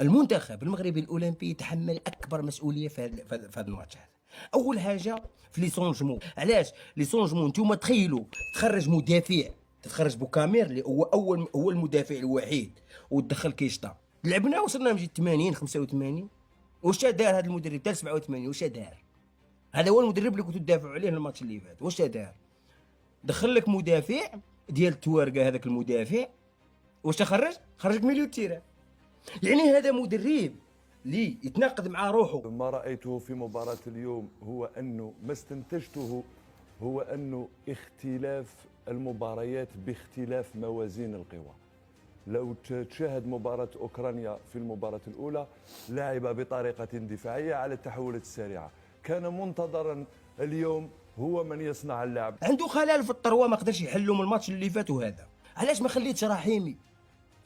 المنتخب المغربي الاولمبي يتحمل اكبر مسؤوليه في هذا الماتش هذا. اول حاجه في لي سونجمون. علاش لي سونجمون؟ نتوما تخيلوا تخرج مدافع، تخرج بوكامير اللي هو المدافع الوحيد، وتدخل كيشطا. لعبنا وصلنا نجي 80 85. واش دار هذا المدرب تاع 87؟ واش دار؟ هذا هو المدرب اللي كنتو تدافعوا عليه الماتش اللي فات. واش دار؟ دخل لك مدافع ديال التوارقه، هذاك المدافع واش خرجك ميليو تيران. يعني هذا مدرب اللي يتناقض مع روحه. ما رأيته في مباراة اليوم هو أنه ما استنتجته هو أنه اختلاف المباريات باختلاف موازين القوى. لو تشاهد مباراة أوكرانيا في المباراة الأولى لعب بطريقة دفاعية على التحولات السريعة، كان منتظرا اليوم هو من يصنع اللعب. عنده خلل في الطروه، ما قدرش يحلوا من الماتش اللي فات. وهذا علاش ما خليتش رحيمي؟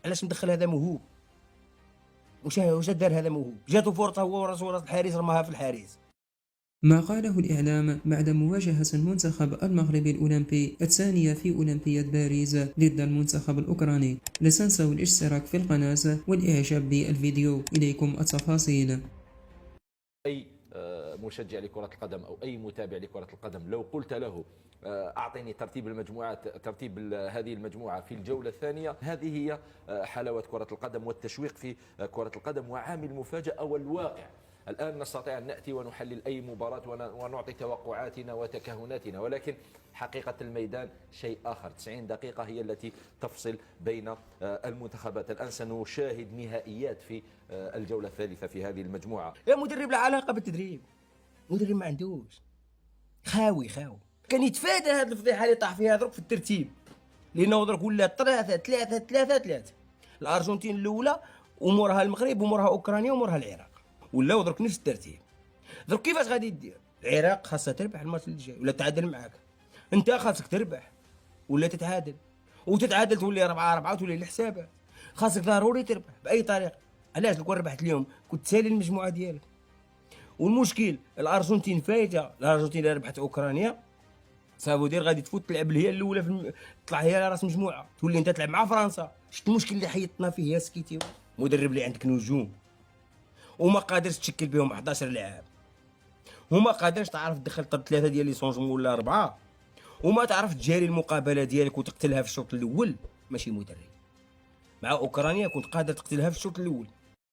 علاش مدخل هذا موهوب؟ واش دار هذا موهوب؟ جاتو فرصه هو وراس الحارس رماها في الحارس. ما قاله الإعلام بعد مواجهة المنتخب المغربي الأولمبي الثانية في أولمبياد باريس ضد المنتخب الأوكراني. لا تنسوا الاشتراك في القناة والإعجاب بالفيديو. إليكم التفاصيل. أي مشجع لكرة القدم أو أي متابع لكرة القدم لو قلت له أعطيني ترتيب المجموعات، ترتيب هذه المجموعة في الجولة الثانية، هذه هي حلاوة كرة القدم والتشويق في كرة القدم وعامل المفاجأة والواقع. الآن نستطيع أن نأتي ونحلل أي مباراة ونعطي توقعاتنا وتكهناتنا، ولكن حقيقة الميدان شيء آخر. 90 دقيقة هي التي تفصل بين المنتخبات. الآن سنشاهد نهائيات في الجولة الثالثة في هذه المجموعة. يا مدرب لا علاقه بالتدريب، مدرب ما عندوش، خاوي كان يتفادى هذه الفضيحه اللي طاح فيها درك في الترتيب، لانه درك ولا 3 الارجنتين الاولى ومورها المغرب ومورها اوكرانيا ومورها العراق، ولاو درك نفس الترتيب. درك كيفاش غادي دير؟ العراق خاصها تربح الماتش اللي جاي ولا تعادل معاك، انت خاصك تربح ولا تتعادل، وتتعادل تولي 4-4 وتولي لحسابك. خاصك ضروري تربح باي طريقه. علاش؟ لو كان ربحت اليوم كنت تسالي المجموعه ديالك. والمشكل الارجنتين فايته، الارجنتين اللي ربحت اوكرانيا صافو دير غادي تفوت تلعب هي الاولى تطلع هي على راس مجموعه، تولي انت تلعب مع فرنسا. شفت المشكل اللي حيطنا فيه يا سكيتي؟ مدرب اللي عندك نجوم وما قادرش تشكل بهم 11 لاعب، وما قادرش تعرف تدخل 3 ديال لي سونجمون ولا 4، وما تعرف تجاري المقابله ديالك وتقتلها في الشوط الاول. ماشي مدرب. مع اوكرانيا كنت قادر تقتلها في الشوط الاول.